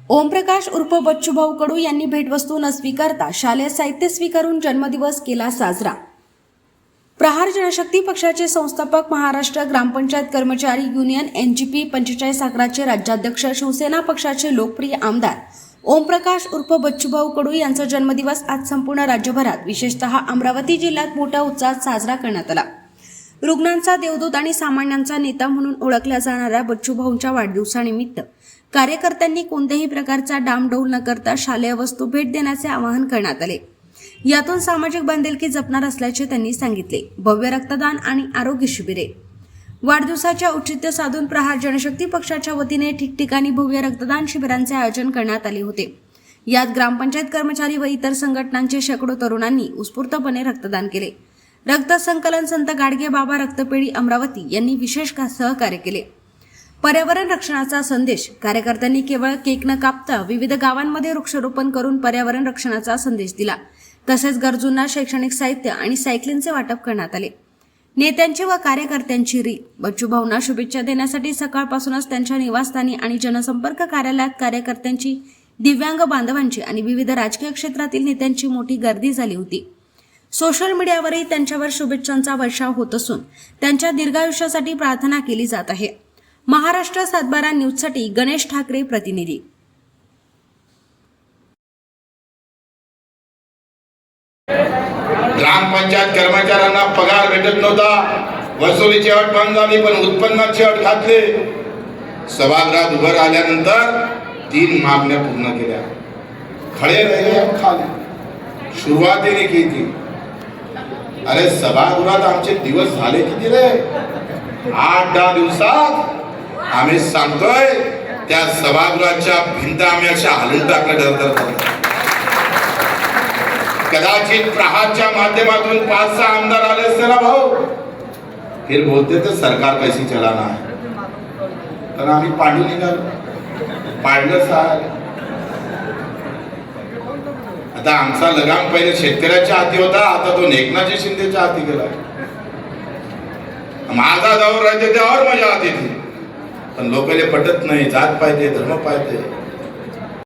ओमप्रकाश उर्फ बच्चूभाऊ कडू यांनी भेटवस्तू न स्वीकारता शालेय साहित्य स्वीकारून जन्मदिवस केला साजरा। प्रहार जनशक्ती पक्षाचे संस्थापक, महाराष्ट्र ग्रामपंचायत कर्मचारी युनियन NGP 45 आकराचे राज्याध्यक्ष, शिवसेना पक्षाचे लोकप्रिय आमदार ओमप्रकाश उर्फ बच्चूभाऊ कडू यांचा जन्मदिवस आज संपूर्ण राज्यभरात विशेषतः अमरावती जिल्ह्यात मोठ्या उत्साहात साजरा करण्यात आला। रुग्णांचा देवदूत आणि सामान्यांचा नेता म्हणून ओळखल्या जाणाऱ्या बच्चूभाऊंच्या वाढदिवसानिमित्त कार्यकर्त्यांनी कोणत्याही प्रकारचा डामडौल न करता शालेय वस्तू भेट देण्याचे आवाहन करण्यात आले। यातून सामाजिक बांधिलकी जपणार असल्याचे त्यांनी सांगितले। भव्य रक्तदान आणि आरोग्य शिबिरे। वाढदिवसाचे औचित्य साधून प्रहार जनशक्ती पक्षाच्या वतीने ठिकठिकाणी भव्य रक्तदान शिबिरांचे आयोजन करण्यात आले होते। यात ग्रामपंचायत कर्मचारी व इतर संघटनांचे शेकडो तरुणांनी उत्स्फूर्तपणे रक्तदान केले। रक्त संकलन संत गाडगे बाबा रक्तपेढी अमरावती यांनी विशेष सहकार्य केले। पर्यावरण रक्षणाचा संदेश। कार्यकर्त्यांनी केवळ केक न कापता विविध गावांमध्ये वृक्षारोपण करून पर्यावरण रक्षणाचा संदेश दिला। तसेच गरजूंना शैक्षणिक साहित्य आणि सायकलिंगचे वाटप करण्यात आले। नेत्यांची व कार्यकर्त्यांची रीत। बच्चूभाऊंना शुभेच्छा देण्यासाठी सकाळपासूनच त्यांच्या निवासस्थानी आणि जनसंपर्क कार्यालयात कार्यकर्त्यांची, दिव्यांग बांधवांची आणि विविध राजकीय क्षेत्रातील नेत्यांची मोठी गर्दी झाली होती। सोशल मीडियावरही त्यांच्यावर शुभेच्छांचा वर्षाव होत असून त्यांच्या दीर्घायुष्यासाठी प्रार्थना केली जात आहे। महाराष्ट्र 7/12 न्यूजसाठी गणेश ठाकरे, प्रतिनिधी। ग्रामपंचायत कर्मचाऱ्यांना पगार भेटत नव्हता, वसुलीची अट बंद झाली, पण उत्पन्नाची अट घातली। सभागृहात उभं राहिल्यानंतर 3 मागण्या पूर्ण केल्या। खडे राहिले खाली, सुरुवातीने केली। अरे सभागृहात आमचे दिवस झाले किती रे? 8-10 दिवसात आम्ही सांगतोय त्या सभागृहाच्या भिंत आम्ही अशा हलवून टाकल्या। कदाचित प्रहारच्या माध्यमातून 5-6 आमदार आले असते ना भाऊ, फिर बोलते तर सरकार कैसी चलाना है, पण आम्ही पाडून निघालो, पाडलं सार। आता आमचा लगाम पहिले शेतकऱ्याच्या हाती होता, आता तो एकनाथ शिंदेच्या हाती गेला। माझा दौर राज्य त्यावर मजा आती थी, पण लोकांना पटत नाही। जात पाहिजे, धर्म पाहिजे।